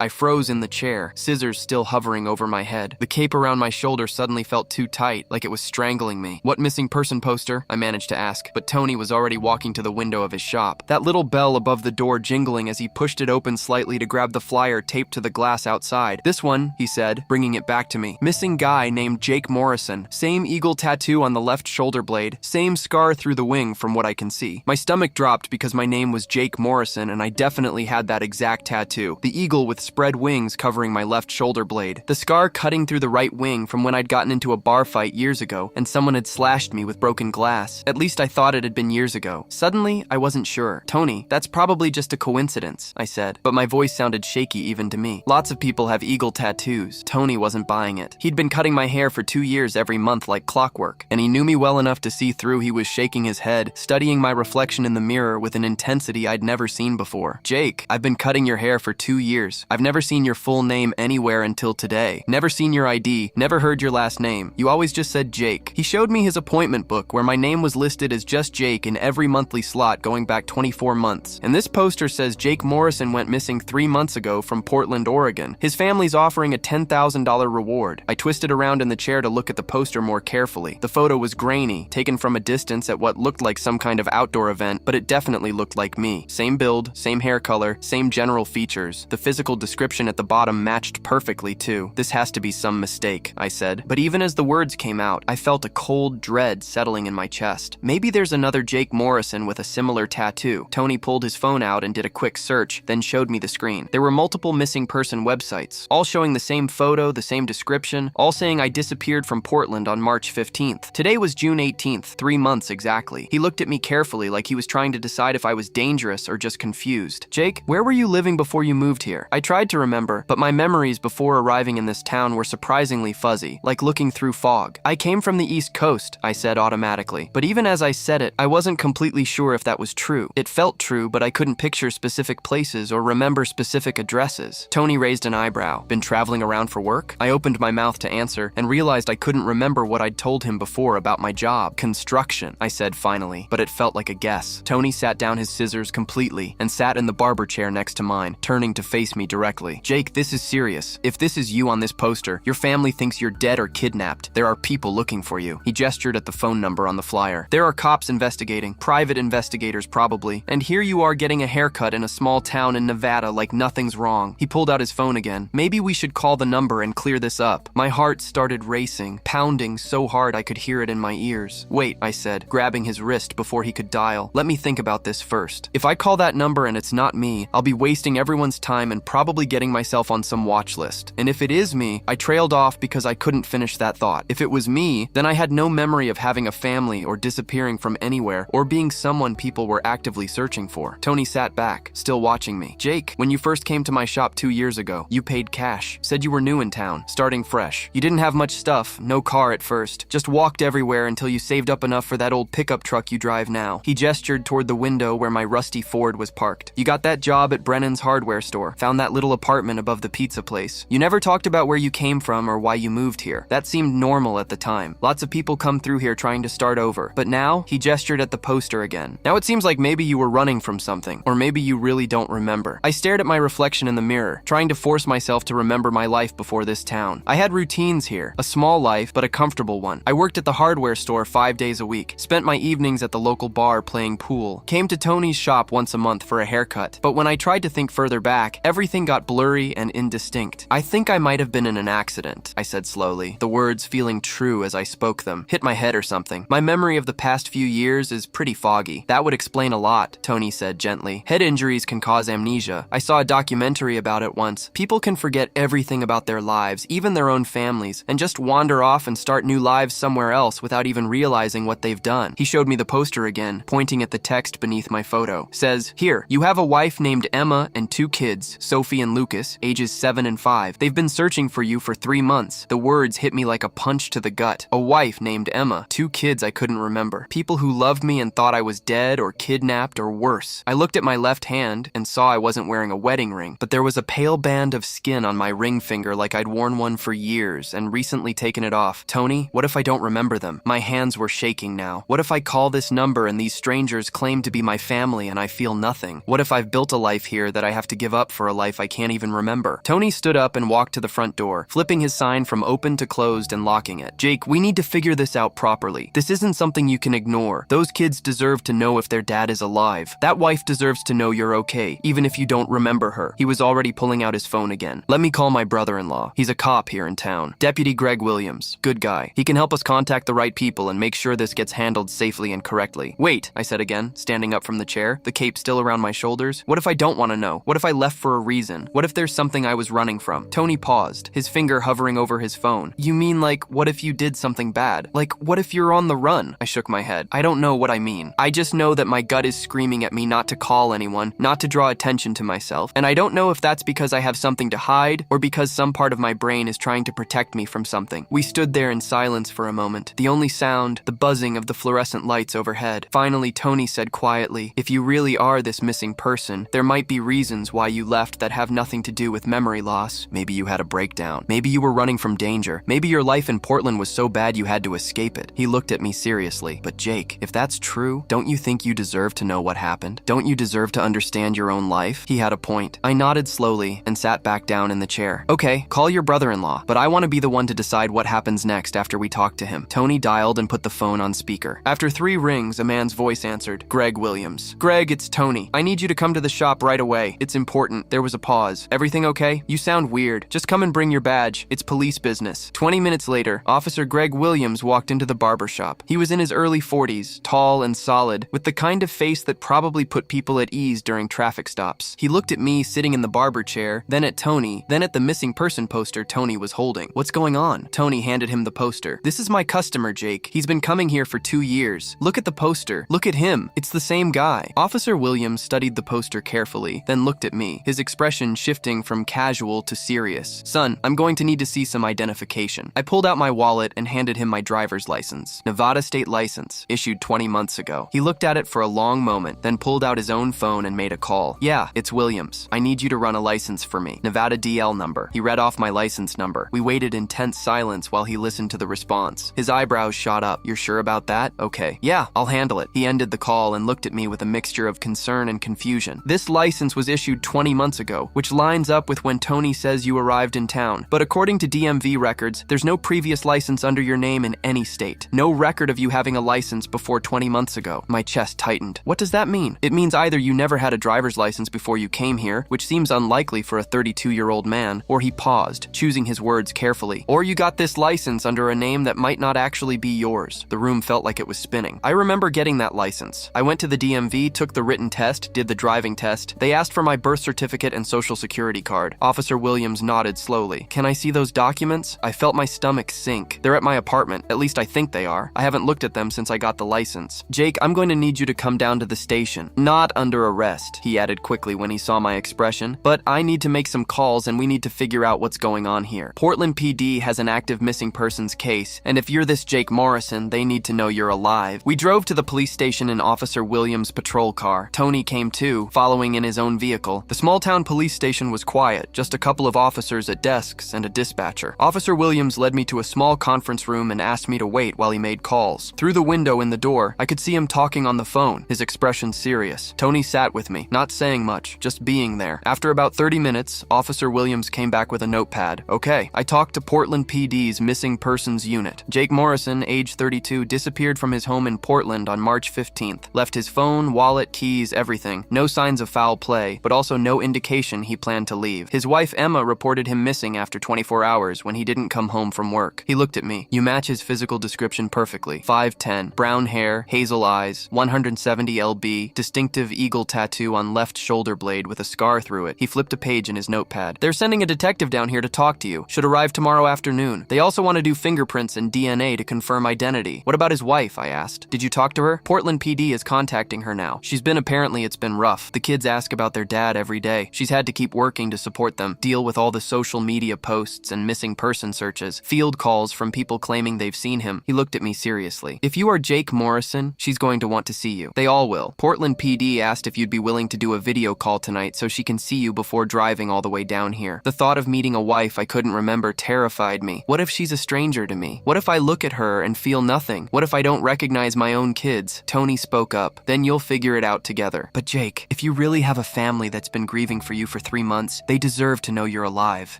I froze in the chair, scissors still hovering over my head. The cape around my shoulder suddenly felt too tight, like it was strangling me. "What missing person poster?" I managed to ask, but Tony was already walking to the window of his shop. That little bell above the door jingling as he pushed it open slightly to grab the flyer taped to the glass outside. "This one," he said, bringing it back to me. "Missing guy named Jake Morrison. Same eagle tattoo on the left shoulder blade. Same scar through the wing from what I can see." My stomach dropped because my name was Jake Morrison and I definitely had that exact tattoo. The eagle with spread wings covering my left shoulder blade. The scar cutting through the right wing from when I'd gotten into a bar fight years ago and someone had slashed me with broken glass. At least I thought it had been years ago. Suddenly, I wasn't sure. "Tony, that's probably just a coincidence," I said, but my voice sounded shaky even to me. "Lots of people have eagle tattoos." Tony wasn't buying it. He'd been cutting my hair for 2 years every month like clockwork, and he knew me well enough to see through he was shaking his head, studying my reflection in the mirror with an intensity I'd never seen before. "Jake, I've been cutting your hair for 2 years. I've never seen your full name anywhere until today. Never seen your ID, never heard your last name. You always just said Jake." He showed me his appointment book where my name was listed as just Jake in every monthly slot going back 24 months. And this poster says Jake Morrison went missing 3 months ago from Portland, Oregon. His family's offering a $10,000 reward. I twisted around in the chair to look at the poster more carefully. The photo was grainy, taken from a distance at what looked like some kind of outdoor event, but it definitely looked like me. Same build, same hair color, same general features. The physical description at the bottom matched perfectly too. "This has to be some mistake," I said. But even as the words came out, I felt a cold dread settling in my chest. Maybe there's another Jake Morrison with a similar tattoo. Tony pulled his phone out and did a quick search, then showed me the screen. There were multiple missing person websites, all showing the same photo, the same description, all saying I disappeared from Portland on March 15th. Today was June 18th, 3 months exactly. He looked at me carefully like he was trying to decide if I was dangerous or just confused. "Jake, where were you living before you moved here?" I tried to remember, but my memories before arriving in this town were surprisingly fuzzy, like looking through fog. "I came from the East Coast," I said automatically. But even as I said it, I wasn't completely sure if that was true. It felt true, but I couldn't picture specific places or remember specific addresses. Tony raised an eyebrow. "Been traveling around for work?" I opened my mouth to answer and realized I couldn't remember what I'd told him before about my job. "Construction," I said finally, but it felt like a guess. Tony sat down his scissors completely and sat in the barber chair next to mine, turning to face me directly. "Jake, this is serious. If this is you on this poster, your family thinks you're dead or kidnapped. There are people looking for you." He gestured at the phone number on the flyer. "There are cops investigating, private investigators probably, and here you are getting a haircut in a small town in Nevada like nothing's wrong." He pulled out his phone again. "Maybe we should call the number and clear this up." My heart started racing, pounding so hard I could hear it in my ears. "Wait," I said, grabbing his wrist before he could dial. "Let me think about this first. If I call that number and it's not me, I'll be wasting everyone's time and probably getting myself on some watch list. And if it is me," I trailed off because I couldn't finish that thought. "If it was me, then I had no memory of having a family or disappearing from anywhere or being someone people were actively searching for." Tony sat back, still watching me. "Jake, when you first came to my shop 2 years ago, you paid cash. Said you were new in town, starting fresh. You didn't have much stuff, no car at first. Just walked everywhere until you saved up enough for that old pickup truck you drive now." He gestured toward the window where my rusty Ford was parked. "You got that job at Brennan's hardware store, found that little apartment above the pizza place. You never talked about where you came from or why you moved here. That seemed normal at the time. Lots of people come through here trying to start over. But now," he gestured at the poster again, "now it seems like maybe you were running from something, or maybe you really don't remember." I stared at my reflection in the mirror, trying to force myself to remember my life before this town. I had routines here, a small life, but a comfortable one. I worked at the hardware store 5 days a week, spent my evenings at the local bar playing pool, came to Tony's shop once a month for a haircut. But when I tried to think further back, everything got blurry and indistinct. "I think I might have been in an accident," I said slowly, the words feeling true as I spoke them. "Hit my head or something. My memory of the past few years is pretty foggy." "That would explain a lot," Tony said gently. "Head injuries can cause amnesia. I saw a documentary about it once. People can forget everything about their lives, even their own families, and just wander off and start new lives somewhere else without even realizing what they've done." He showed me the poster again, pointing at the text beneath my photo. Says, "Here, you have a wife named Emma and 2 kids, Sophie and Lucas, ages 7 and 5. They've been searching for you for 3 months." The words hit me like a punch to the gut. A wife named Emma, 2 kids I couldn't remember. People who loved me and thought I was dead or kidnapped or worse. I looked at my left hand and saw I wasn't wearing a wedding ring, but there was a pale band of skin on my ring finger like I'd worn one for years and recently taken it off. "Tony, what if I don't remember them?" My hands were shaking now. "What if I call this number and these strangers claim to be my family and I feel nothing? What if I've built a life here that I have to give up for a life I I can't even remember. Tony stood up and walked to the front door, flipping his sign from open to closed and locking it. Jake, we need to figure this out properly. This isn't something you can ignore. Those kids deserve to know if their dad is alive. That wife deserves to know you're okay, even if you don't remember her. He was already pulling out his phone again. Let me call my brother-in-law. He's a cop here in town. Deputy Greg Williams. Good guy. He can help us contact the right people and make sure this gets handled safely and correctly. Wait, I said again, standing up from the chair, the cape still around my shoulders. What if I don't want to know? What if I left for a reason? What if there's something I was running from? Tony paused, his finger hovering over his phone. You mean like, what if you did something bad? Like, what if you're on the run? I shook my head. I don't know what I mean. I just know that my gut is screaming at me not to call anyone, not to draw attention to myself. And I don't know if that's because I have something to hide or because some part of my brain is trying to protect me from something. We stood there in silence for a moment. The only sound, the buzzing of the fluorescent lights overhead. Finally, Tony said quietly, if you really are this missing person, there might be reasons why you left that have nothing to do with memory loss. Maybe you had a breakdown. Maybe you were running from danger. Maybe your life in Portland was so bad you had to escape it. He looked at me seriously. But Jake, if that's true, don't you think you deserve to know what happened? Don't you deserve to understand your own life? He had a point. I nodded slowly and sat back down in the chair. Okay, call your brother-in-law, but I want to be the one to decide what happens next after we talk to him. Tony dialed and put the phone on speaker. After 3 rings, a man's voice answered. Greg Williams. Greg, it's Tony. I need you to come to the shop right away. It's important. There was a pause. Everything okay? You sound weird. Just come and bring your badge. It's police business. 20 minutes later, Officer Greg Williams walked into the barber shop. He was in his early 40s, tall and solid, with the kind of face that probably put people at ease during traffic stops. He looked at me sitting in the barber chair, then at Tony, then at the missing person poster Tony was holding. What's going on? Tony handed him the poster. This is my customer, Jake. He's been coming here for 2 years. Look at the poster. Look at him. It's the same guy. Officer Williams studied the poster carefully, then looked at me, his expression shifting from casual to serious. Son, I'm going to need to see some identification. I pulled out my wallet and handed him my driver's license. Nevada state license, issued 20 months ago. He looked at it for a long moment, then pulled out his own phone and made a call. Yeah, it's Williams. I need you to run a license for me. Nevada DL number. He read off my license number. We waited in tense silence while he listened to the response. His eyebrows shot up. You're sure about that? Okay. Yeah, I'll handle it. He ended the call and looked at me with a mixture of concern and confusion. This license was issued 20 months ago, which lines up with when Tony says you arrived in town. But according to DMV records, there's no previous license under your name in any state. No record of you having a license before 20 months ago. My chest tightened. What does that mean? It means either you never had a driver's license before you came here, which seems unlikely for a 32-year-old man, or he paused, choosing his words carefully, or you got this license under a name that might not actually be yours. The room felt like it was spinning. I remember getting that license. I went to the DMV, took the written test, did the driving test. They asked for my birth certificate and social security card. Officer Williams nodded slowly. Can I see those documents? I felt my stomach sink. They're at my apartment. At least I think they are. I haven't looked at them since I got the license. Jake, I'm going to need you to come down to the station. Not under arrest, he added quickly when he saw my expression, but I need to make some calls and we need to figure out what's going on here. Portland PD has an active missing persons case, and if you're this Jake Morrison, they need to know you're alive. We drove to the police station in Officer Williams' patrol car. Tony came too, following in his own vehicle. The small-town police station was quiet, just a couple of officers at desks and a dispatcher. Officer Williams led me to a small conference room and asked me to wait while he made calls. Through the window in the door, I could see him talking on the phone, his expression serious. Tony sat with me, not saying much, just being there. After about 30 minutes, Officer Williams came back with a notepad. Okay, I talked to Portland PD's missing persons unit. Jake Morrison, age 32, disappeared from his home in Portland on March 15th. Left his phone, wallet, keys, everything. No signs of foul play, but also no indication he planned to leave. His wife Emma reported him missing after 24 hours when he didn't come home from work. He looked at me. You match his physical description perfectly. 5'10", brown hair, hazel eyes, 170 lb, distinctive eagle tattoo on left shoulder blade with a scar through it. He flipped a page in his notepad. They're sending a detective down here to talk to you. Should arrive tomorrow afternoon. They also want to do fingerprints and DNA to confirm identity. What about his wife? I asked. Did you talk to her? Portland PD is contacting her now. Apparently it's been rough. The kids ask about their dad every day. She's had to keep working to support them, deal with all the social media posts and missing person searches, field calls from people claiming they've seen him. He looked at me seriously. If you are Jake Morrison, she's going to want to see you. They all will. Portland PD asked if you'd be willing to do a video call tonight so she can see you before driving all the way down here. The thought of meeting a wife I couldn't remember terrified me. What if she's a stranger to me? What if I look at her and feel nothing? What if I don't recognize my own kids? Tony spoke up. Then you'll figure it out together. But Jake, if you really have a family that's been grieving for you you for 3 months, they deserve to know you're alive.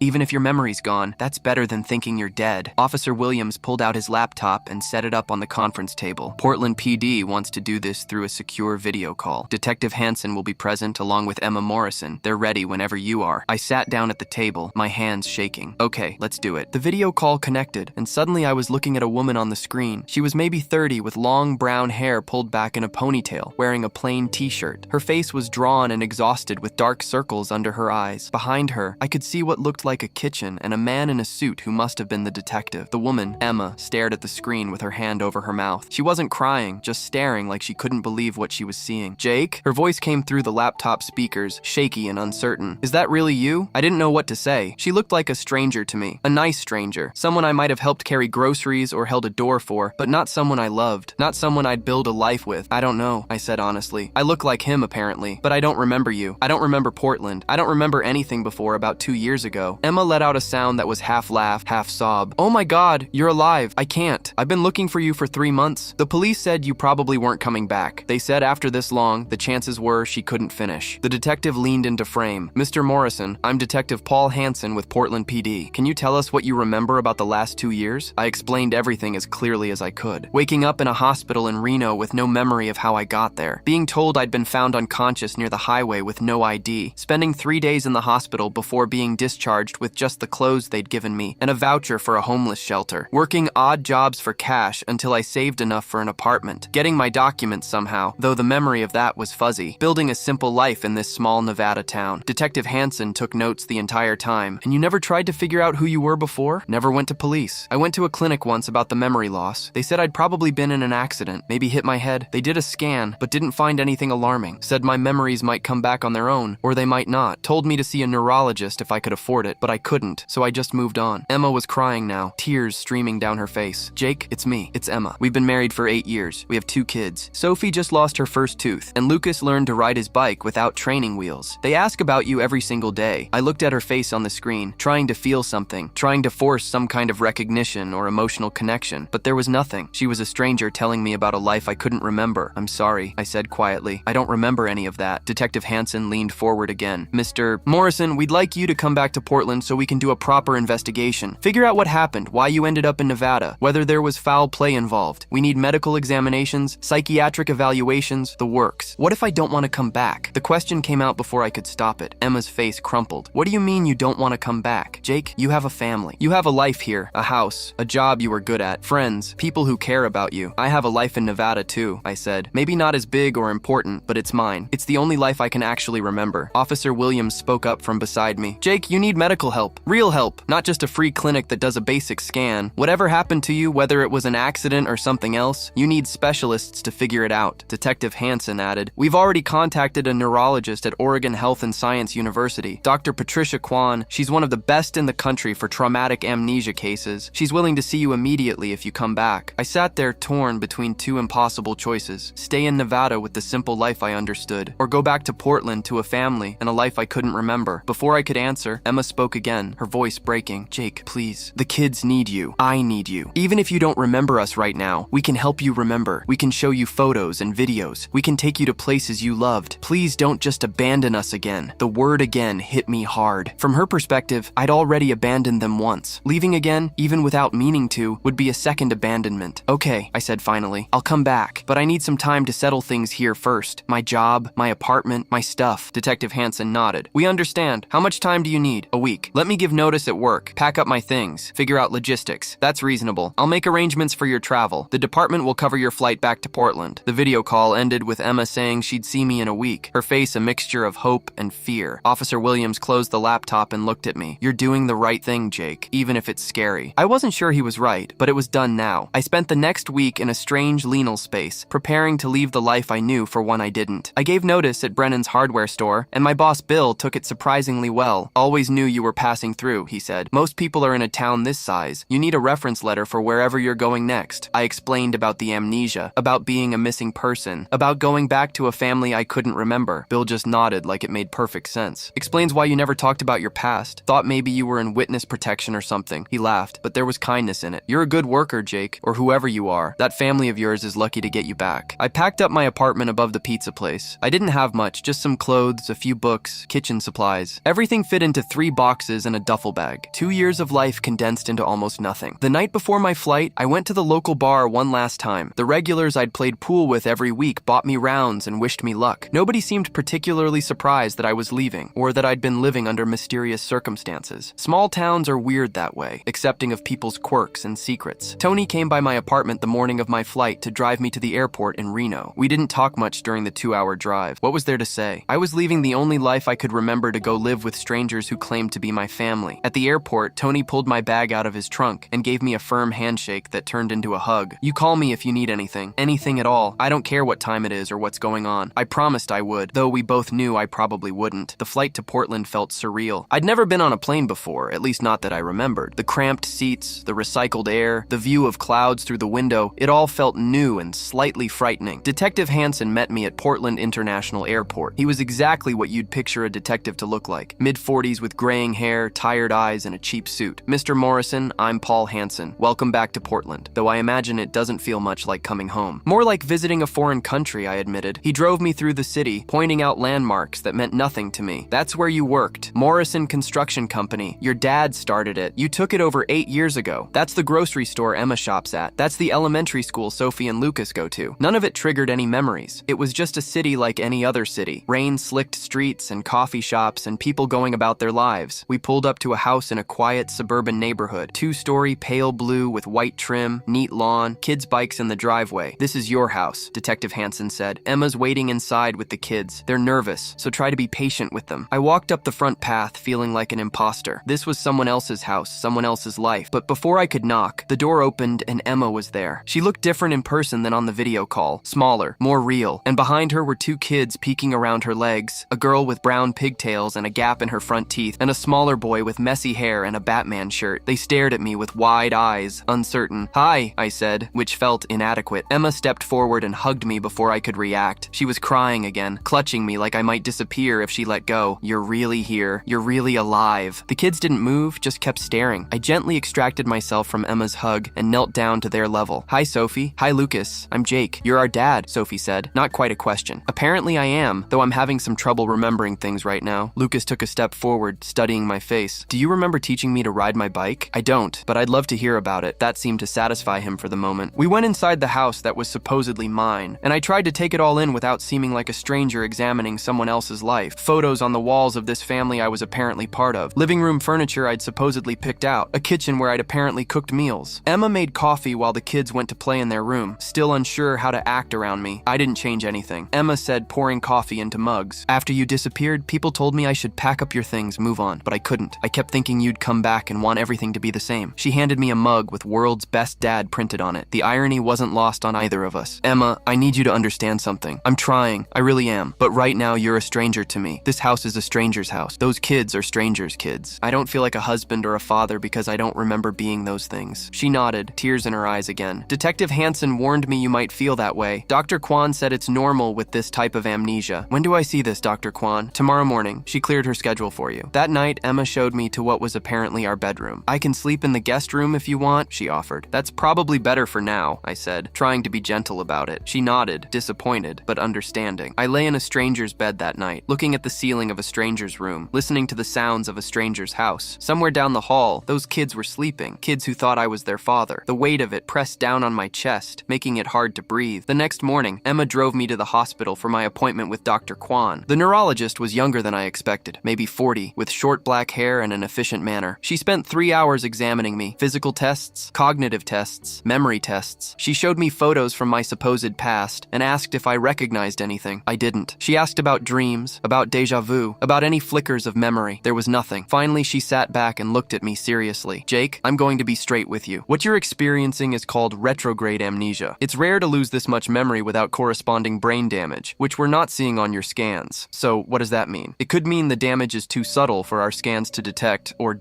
Even if your memory's gone, that's better than thinking you're dead. Officer Williams pulled out his laptop and set it up on the conference table. Portland PD wants to do this through a secure video call. Detective Hansen will be present along with Emma Morrison. They're ready whenever you are. I sat down at the table, my hands shaking. Okay, let's do it. The video call connected, and suddenly I was looking at a woman on the screen. She was maybe 30 with long brown hair pulled back in a ponytail, wearing a plain t-shirt. Her face was drawn and exhausted with dark circles under her eyes. Behind her, I could see what looked like a kitchen and a man in a suit who must have been the detective. The woman, Emma, stared at the screen with her hand over her mouth. She wasn't crying, just staring like she couldn't believe what she was seeing. Jake? Her voice came through the laptop speakers, shaky and uncertain. Is that really you? I didn't know what to say. She looked like a stranger to me. A nice stranger. Someone I might have helped carry groceries or held a door for, but not someone I loved. Not someone I'd build a life with. I don't know, I said honestly. I look like him apparently, but I don't remember you. I don't remember Portland. I don't remember anything before about 2 years ago. Emma let out a sound that was half laugh, half sob. Oh my God, you're alive. I can't. I've been looking for you for 3 months. The police said you probably weren't coming back. They said after this long, the chances were she couldn't finish. The detective leaned into frame. Mr. Morrison, I'm Detective Paul Hansen with Portland PD. Can you tell us what you remember about the last 2 years? I explained everything as clearly as I could. Waking up in a hospital in Reno with no memory of how I got there. Being told I'd been found unconscious near the highway with no ID. Spending 3 days in the hospital before being discharged with just the clothes they'd given me and a voucher for a homeless shelter. Working odd jobs for cash until I saved enough for an apartment. Getting my documents somehow, though the memory of that was fuzzy. Building a simple life in this small Nevada town. Detective Hansen took notes the entire time. And you never tried to figure out who you were before? Never went to police. I went to a clinic once about the memory loss. They said I'd probably been in an accident, maybe hit my head. They did a scan, but didn't find anything alarming. Said my memories might come back on their own, or they might not. Told me to see a neurologist if I could afford it, but I couldn't, so I just moved on. Emma was crying now, tears streaming down her face. Jake, it's me. It's Emma. We've been married for 8 years. We have 2 kids. Sophie just lost her first tooth, and Lucas learned to ride his bike without training wheels. They ask about you every single day. I looked at her face on the screen, trying to feel something, trying to force some kind of recognition or emotional connection, but there was nothing. She was a stranger telling me about a life I couldn't remember. I'm sorry, I said quietly. I don't remember any of that. Detective Hansen leaned forward again. Mr. Morrison, we'd like you to come back to Portland so we can do a proper investigation. Figure out what happened, why you ended up in Nevada, whether there was foul play involved. We need medical examinations, psychiatric evaluations, the works. What if I don't want to come back? The question came out before I could stop it. Emma's face crumpled. What do you mean you don't want to come back? Jake, you have a family. You have a life here, a house, a job you were good at, friends, people who care about you. I have a life in Nevada too, I said. Maybe not as big or important, but it's mine. It's the only life I can actually remember. Officer Williams spoke up from beside me. Jake, you need medical help. Real help. Not just a free clinic that does a basic scan. Whatever happened to you, whether it was an accident or something else, you need specialists to figure it out. Detective Hansen added, we've already contacted a neurologist at Oregon Health and Science University, Dr. Patricia Kwan. She's one of the best in the country for traumatic amnesia cases. She's willing to see you immediately if you come back. I sat there torn between 2 impossible choices. Stay in Nevada with the simple life I understood, or go back to Portland to a family and a life I couldn't remember. Before I could answer, Emma spoke again, her voice breaking. Jake, please. The kids need you. I need you. Even if you don't remember us right now, we can help you remember. We can show you photos and videos. We can take you to places you loved. Please don't just abandon us again. The word again hit me hard. From her perspective, I'd already abandoned them once. Leaving again, even without meaning to, would be a second abandonment. Okay, I said finally. I'll come back, but I need some time to settle things here first. My job, my apartment, my stuff. Detective Hansen nodded. We understand. How much time do you need? A week. Let me give notice at work. Pack up my things. Figure out logistics. That's reasonable. I'll make arrangements for your travel. The department will cover your flight back to Portland. The video call ended with Emma saying she'd see me in a week. Her face a mixture of hope and fear. Officer Williams closed the laptop and looked at me. You're doing the right thing, Jake, even if it's scary. I wasn't sure he was right, but it was done now. I spent the next week in a strange liminal space, preparing to leave the life I knew for one I didn't. I gave notice at Brennan's hardware store, and my boss Bill took it surprisingly well. Always knew you were passing through, he said. Most people are in a town this size. You need a reference letter for wherever you're going next. I explained about the amnesia, about being a missing person, about going back to a family I couldn't remember. Bill just nodded like it made perfect sense. Explains why you never talked about your past. Thought maybe you were in witness protection or something. He laughed, but there was kindness in it. You're a good worker, Jake, or whoever you are. That family of yours is lucky to get you back. I packed up my apartment above the pizza place. I didn't have much, just some clothes, a few books, books, kitchen supplies. Everything fit into 3 boxes and a duffel bag. 2 years of life condensed into almost nothing. The night before my flight, I went to the local bar one last time. The regulars I'd played pool with every week bought me rounds and wished me luck. Nobody seemed particularly surprised that I was leaving, or that I'd been living under mysterious circumstances. Small towns are weird that way, accepting of people's quirks and secrets. Tony came by my apartment the morning of my flight to drive me to the airport in Reno. We didn't talk much during the 2-hour drive. What was there to say? I was leaving the only life I could remember to go live with strangers who claimed to be my family. At the airport, Tony pulled my bag out of his trunk and gave me a firm handshake that turned into a hug. You call me if you need anything. Anything at all. I don't care what time it is or what's going on. I promised I would, though we both knew I probably wouldn't. The flight to Portland felt surreal. I'd never been on a plane before, at least not that I remembered. The cramped seats, the recycled air, the view of clouds through the window, it all felt new and slightly frightening. Detective Hansen met me at Portland International Airport. He was exactly what you'd picture a detective to look like. Mid-40s with graying hair, tired eyes, and a cheap suit. Mr. Morrison, I'm Paul Hansen. Welcome back to Portland, though I imagine it doesn't feel much like coming home. More like visiting a foreign country, I admitted. He drove me through the city, pointing out landmarks that meant nothing to me. That's where you worked. Morrison Construction Company. Your dad started it. You took it over 8 years ago. That's the grocery store Emma shops at. That's the elementary school Sophie and Lucas go to. None of it triggered any memories. It was just a city like any other city. Rain-slicked streets and coffee shops and people going about their lives. We pulled up to a house in a quiet suburban neighborhood. 2-story, pale blue with white trim, neat lawn, kids' bikes in the driveway. This is your house, Detective Hansen said. Emma's waiting inside with the kids. They're nervous, so try to be patient with them. I walked up the front path feeling like an imposter. This was someone else's house, someone else's life. But before I could knock, the door opened and Emma was there. She looked different in person than on the video call. Smaller, more real. And behind her were 2 kids peeking around her legs. A girl with brown pigtails and a gap in her front teeth, and a smaller boy with messy hair and a Batman shirt. They stared at me with wide eyes, uncertain. Hi, I said, which felt inadequate. Emma stepped forward and hugged me before I could react. She was crying again, clutching me like I might disappear if she let go. You're really here. You're really alive. The kids didn't move, just kept staring. I gently extracted myself from Emma's hug and knelt down to their level. Hi, Sophie. Hi, Lucas. I'm Jake. You're our dad, Sophie said. Not quite a question. Apparently I am, though I'm having some trouble remembering things right now. Lucas took a step forward, studying my face. Do you remember teaching me to ride my bike? I don't, but I'd love to hear about it. That seemed to satisfy him for the moment. We went inside the house that was supposedly mine, and I tried to take it all in without seeming like a stranger examining someone else's life. Photos on the walls of this family I was apparently part of. Living room furniture I'd supposedly picked out. A kitchen where I'd apparently cooked meals. Emma made coffee while the kids went to play in their room, still unsure how to act around me. I didn't change anything. Emma said, pouring coffee into mugs. After you disappeared, people told me I should pack up your things, move on, but I couldn't. I kept thinking you'd come back and want everything to be the same. She handed me a mug with "World's Best Dad" printed on it. The irony wasn't lost on either of us. Emma, I need you to understand something. I'm trying. I really am. But right now, you're a stranger to me. This house is a stranger's house. Those kids are strangers' kids. I don't feel like a husband or a father because I don't remember being those things. She nodded, tears in her eyes again. Detective Hansen warned me you might feel that way. Dr. Kwan said it's normal with this type of amnesia. When do I see this, Dr. Kwan? Tomorrow morning. She cleared her schedule for you. That night, Emma showed me to what was apparently our bedroom. I can sleep in the guest room if you want, she offered. That's probably better for now, I said, trying to be gentle about it. She nodded, disappointed, but understanding. I lay in a stranger's bed that night, looking at the ceiling of a stranger's room, listening to the sounds of a stranger's house. Somewhere down the hall, those kids were sleeping, kids who thought I was their father. The weight of it pressed down on my chest, making it hard to breathe. The next morning, Emma drove me to the hospital for my appointment with Dr. Kwan. The neurologist was younger than I expected, maybe 40, with short black hair and an efficient manner. She spent 3 hours examining me. Physical tests, cognitive tests, memory tests. She showed me photos from my supposed past and asked if I recognized anything. I didn't. She asked about dreams, about déjà vu, about any flickers of memory. There was nothing. Finally, she sat back and looked at me seriously. Jake, I'm going to be straight with you. What you're experiencing is called retrograde amnesia. It's rare to lose this much memory without corresponding brain damage, which we're not seeing on your scans. So what does that mean? It could mean the damage is too subtle for our scans to detect, or ...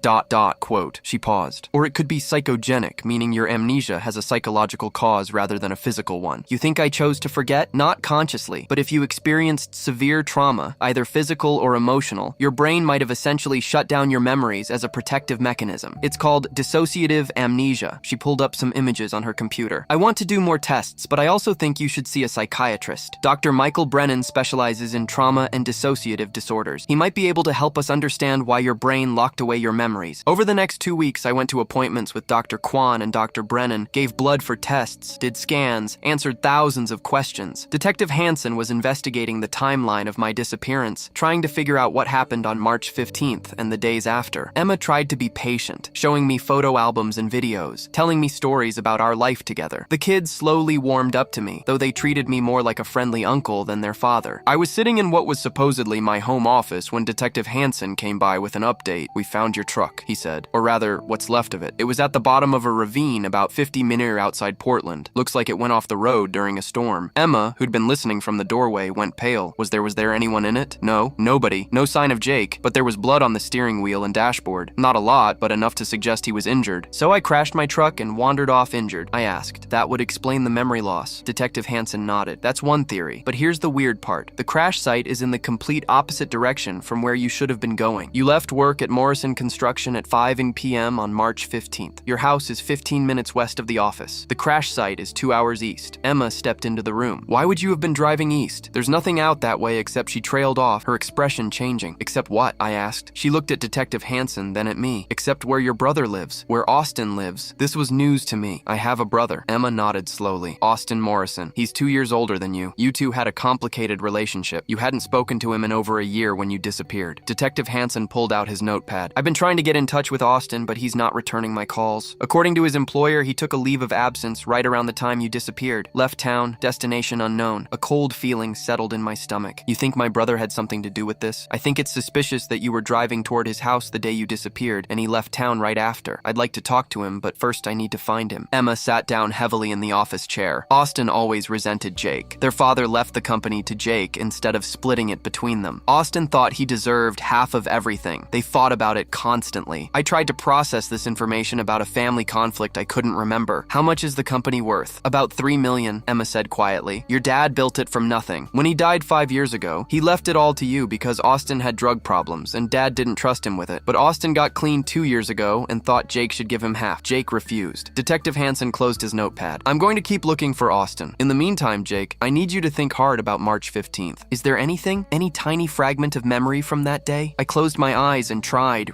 quote. She paused. Or it could be psychogenic, meaning your amnesia has a psychological cause rather than a physical one. You think I chose to forget? Not consciously, but if you experienced severe trauma, either physical or emotional, your brain might have essentially shut down your memories as a protective mechanism. It's called dissociative amnesia. She pulled up some images on her computer. I want to do more tests, but I also think you should see a psychiatrist. Dr. Michael Brennan specializes in trauma and dissociative dissociative disorders. He might be able to help us understand why your brain locked away your memories. Over the next 2 weeks, I went to appointments with Dr. Kwan and Dr. Brennan, gave blood for tests, did scans, answered thousands of questions. Detective Hansen was investigating the timeline of my disappearance, trying to figure out what happened on March 15th and the days after. Emma tried to be patient, showing me photo albums and videos, telling me stories about our life together. The kids slowly warmed up to me, though they treated me more like a friendly uncle than their father. I was sitting in what was supposedly my home office when Detective Hansen came by with an update. "We found your truck," he said. Or rather, what's left of it. It was at the bottom of a ravine about 50 minutes outside Portland. Looks like it went off the road during a storm. Emma, who'd been listening from the doorway, went pale. Was there anyone in it? No, nobody. No sign of Jake, but there was blood on the steering wheel and dashboard. Not a lot, but enough to suggest he was injured. "So I crashed my truck and wandered off injured," I asked. "That would explain the memory loss." Detective Hansen nodded. "That's one theory, but here's the weird part. The crash site is in the complete opposite direction from where you should have been going. You left work at Morrison Construction at 5 p.m. on March 15th. Your house is 15 minutes west of the office. The crash site is 2 hours east." Emma stepped into the room. "Why would you have been driving east? There's nothing out that way," except she trailed off, her expression changing. "Except what?" I asked. She looked at Detective Hansen, then at me. "Except where your brother lives, where Austin lives." This was news to me. "I have a brother." Emma nodded slowly. "Austin Morrison. He's 2 years older than you. You two had a complicated relationship. You hadn't spoken to him in over a year when you disappeared." Detective Hansen pulled out his notepad. "I've been trying to get in touch with Austin, but he's not returning my calls. According to his employer, he took a leave of absence right around the time you disappeared. Left town, destination unknown." A cold feeling settled in my stomach. "You think my brother had something to do with this? I think it's suspicious that you were driving toward his house the day you disappeared, and he left town right after. I'd like to talk to him, but first I need to find him." Emma sat down heavily in the office chair. Austin always resented Jake. Their father left the company to Jake instead of splitting it between them. Austin thought he deserved half of everything. They fought about it constantly. I tried to process this information about a family conflict I couldn't remember. "How much is the company worth?" "About $3 million, Emma said quietly. "Your dad built it from nothing. When he died 5 years ago, he left it all to you because Austin had drug problems and Dad didn't trust him with it. But Austin got clean 2 years ago and thought Jake should give him half. Jake refused." Detective Hansen closed his notepad. "I'm going to keep looking for Austin. In the meantime, Jake, I need you to think hard about March 15th. Is there anything, any tiny fragment of memory from that day?" I closed my eyes and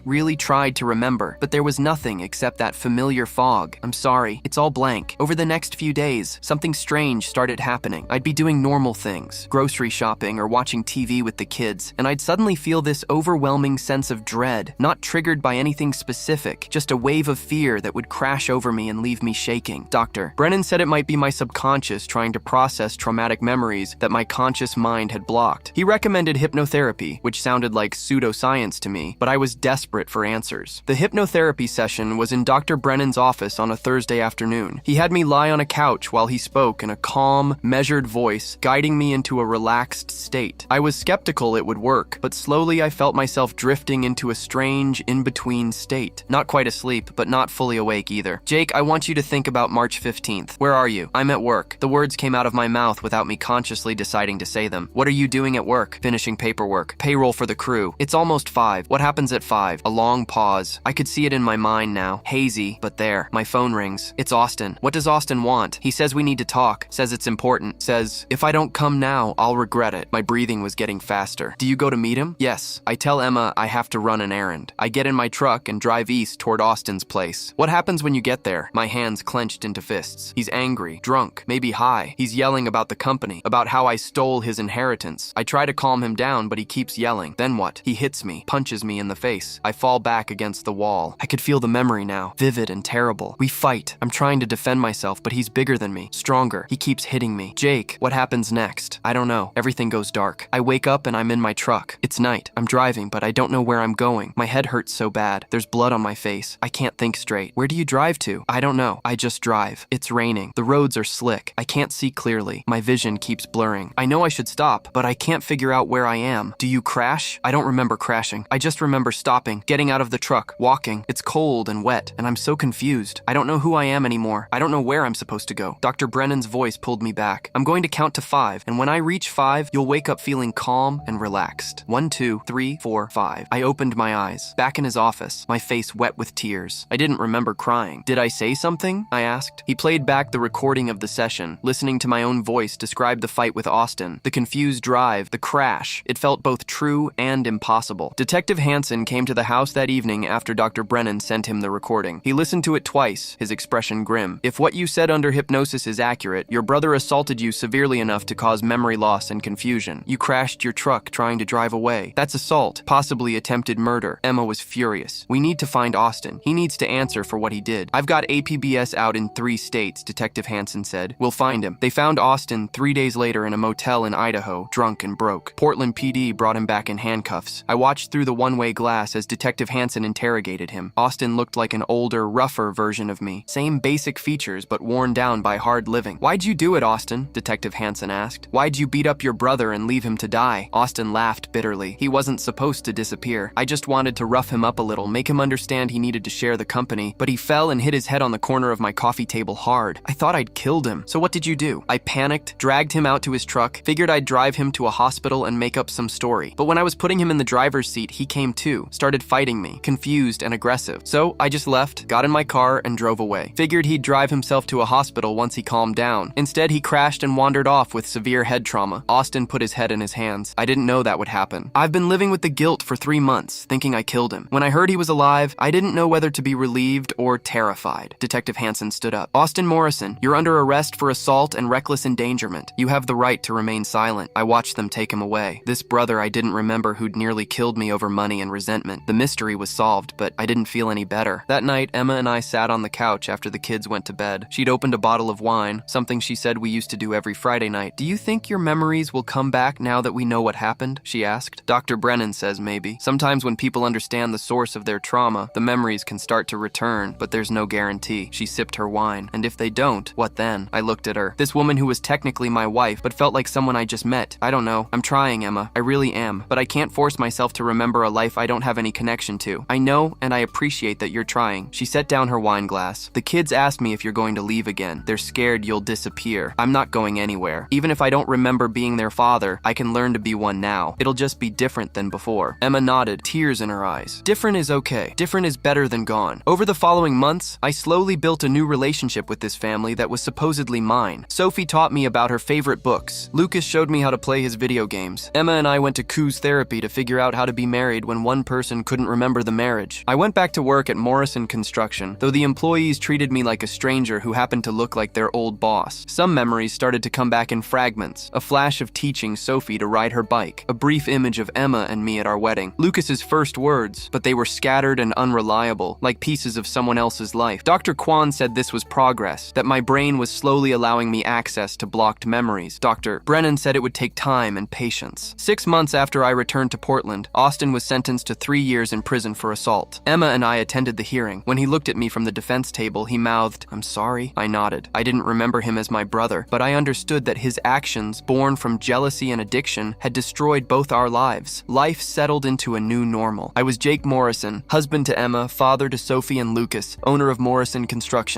really tried to remember, but there was nothing except that familiar fog. "I'm sorry, it's all blank. Over the next few days, something strange started happening. I'd be doing normal things, grocery shopping or watching TV with the kids, and I'd suddenly feel this overwhelming sense of dread, not triggered by anything specific, just a wave of fear that would crash over me and leave me shaking. Dr. Brennan said it might be my subconscious trying to process traumatic memories that my conscious mind had blocked. He recommended hypnotherapy, which sounded like pseudoscience to me, but I was desperate for answers. The hypnotherapy session was in Dr. Brennan's office on a Thursday afternoon. He had me lie on a couch while he spoke in a calm, measured voice, guiding me into a relaxed state. I was skeptical it would work, but slowly I felt myself drifting into a strange, in-between state. Not quite asleep, but not fully awake either. "Jake, I want you to think about March 15th. Where are you?" "I'm at work." The words came out of my mouth without me consciously deciding to say them. "What are you doing at work?" "Finishing paperwork. Payroll for the crew. It's almost 5. What happens at 5? A long pause. I could see it in my mind now. Hazy, but there. My phone rings. It's Austin. "What does Austin want?" "He says we need to talk. Says it's important. Says, if I don't come now, I'll regret it." My breathing was getting faster. "Do you go to meet him?" "Yes." I tell Emma I have to run an errand. I get in my truck and drive east toward Austin's place. "What happens when you get there?" My hands clenched into fists. "He's angry, drunk, maybe high. He's yelling about the company, about how I stole his inheritance. I try to calm him down, but he keeps yelling. Then what? He hits me, punches me in the face. I fall back against the wall. I could feel the memory now, vivid and terrible. We fight. I'm trying to defend myself, but he's bigger than me, stronger. He keeps hitting me. Jake, what happens next? I don't know. Everything goes dark. I wake up and I'm in my truck. It's night. I'm driving, but I don't know where I'm going. My head hurts so bad. There's blood on my face. I can't think straight. Where do you drive to? I don't know. I just drive. It's raining. The roads are slick. I can't see clearly. My vision keeps blurring. I know I should stop, but I can't figure out where I am. Do you crash? I don't remember crashing. I just remember stopping, getting out of the truck, walking. It's cold and wet, and I'm so confused. I don't know who I am anymore. I don't know where I'm supposed to go. Dr. Brennan's voice pulled me back. I'm going to count to 5, and when I reach 5, you'll wake up feeling calm and relaxed. 1, 2, 3, 4, 5. I opened my eyes. Back in his office, my face wet with tears. I didn't remember crying. Did I say something? I asked. He played back the recording of the session, listening to my own voice describe the fight with Austin, the confused drive, the crash. It It felt both true and impossible. Detective Hansen came to the house that evening after Dr. Brennan sent him the recording. He listened to it twice, his expression grim. "If what you said under hypnosis is accurate, your brother assaulted you severely enough to cause memory loss and confusion. You crashed your truck trying to drive away. That's assault, possibly attempted murder." Emma was furious. "We need to find Austin. He needs to answer for what he did." "I've got APBS out in 3 states," Detective Hansen said. "We'll find him." They found Austin 3 days later in a motel in Idaho, drunk and broke. Portland PD brought him back in handcuffs. I watched through the one-way glass as Detective Hansen interrogated him. Austin looked like an older, rougher version of me. Same basic features, but worn down by hard living. "Why'd you do it, Austin?" Detective Hansen asked. "Why'd you beat up your brother and leave him to die?" Austin laughed bitterly. "He wasn't supposed to disappear. I just wanted to rough him up a little, make him understand he needed to share the company, but he fell and hit his head on the corner of my coffee table hard. I thought I'd killed him. So what did you do?" I panicked, dragged him out to his truck, figured I'd drive him to a hospital and make up some story. But when I was putting him in the driver's seat, he came too, started fighting me, confused and aggressive. So I just left, got in my car, and drove away. Figured he'd drive himself to a hospital once he calmed down. Instead, he crashed and wandered off with severe head trauma. Austin put his head in his hands. I didn't know that would happen. I've been living with the guilt for 3 months, thinking I killed him. When I heard he was alive, I didn't know whether to be relieved or terrified. Detective Hansen stood up. "Austin Morrison, you're under arrest for assault and reckless endangerment. You have the right to remain silent." I watched them take him away. This brother I didn't remember who'd nearly killed me over money and resentment. The mystery was solved, but I didn't feel any better. That night, Emma and I sat on the couch after the kids went to bed. She'd opened a bottle of wine, something she said we used to do every Friday night. "Do you think your memories will come back now that we know what happened?" she asked. "Dr. Brennan says maybe. Sometimes when people understand the source of their trauma, the memories can start to return, but there's no guarantee." She sipped her wine. "And if they don't, what then?" I looked at her. This woman who was technically my wife, but felt like someone I just met. "I don't know. I'm trying, Emma. I really am. But I can't force myself to remember a life I don't have any connection to. I know, and I appreciate that you're trying." She set down her wine glass. "The kids asked me if you're going to leave again. They're scared you'll disappear. I'm not going anywhere. Even if I don't remember being their father, I can learn to be one now. It'll just be different than before." Emma nodded, tears in her eyes. "Different is okay. Different is better than gone." Over the following months, I slowly built a new relationship with this family that was supposedly mine. Sophie taught me about her favorite books. Lucas showed me how to play his video games. Emma and I went to Coos therapy to figure out how to be married when one person couldn't remember the marriage. I went back to work at Morrison Construction, though the employees treated me like a stranger who happened to look like their old boss. Some memories started to come back in fragments. A flash of teaching Sophie to ride her bike. A brief image of Emma and me at our wedding. Lucas's first words, but they were scattered and unreliable, like pieces of someone else's life. Dr. Kwan said this was progress, that my brain was slowly allowing me access to blocked memories. Dr. Brennan said it would take time and patience. 6 months after I returned to Portland, Austin was sentenced to 3 years in prison for assault. Emma and I attended the hearing. When he looked at me from the defense table, he mouthed, "I'm sorry." I nodded. I didn't remember him as my brother, but I understood that his actions, born from jealousy and addiction, had destroyed both our lives. Life settled into a new normal. I was Jake Morrison, husband to Emma, father to Sophie and Lucas, owner of Morrison Construction.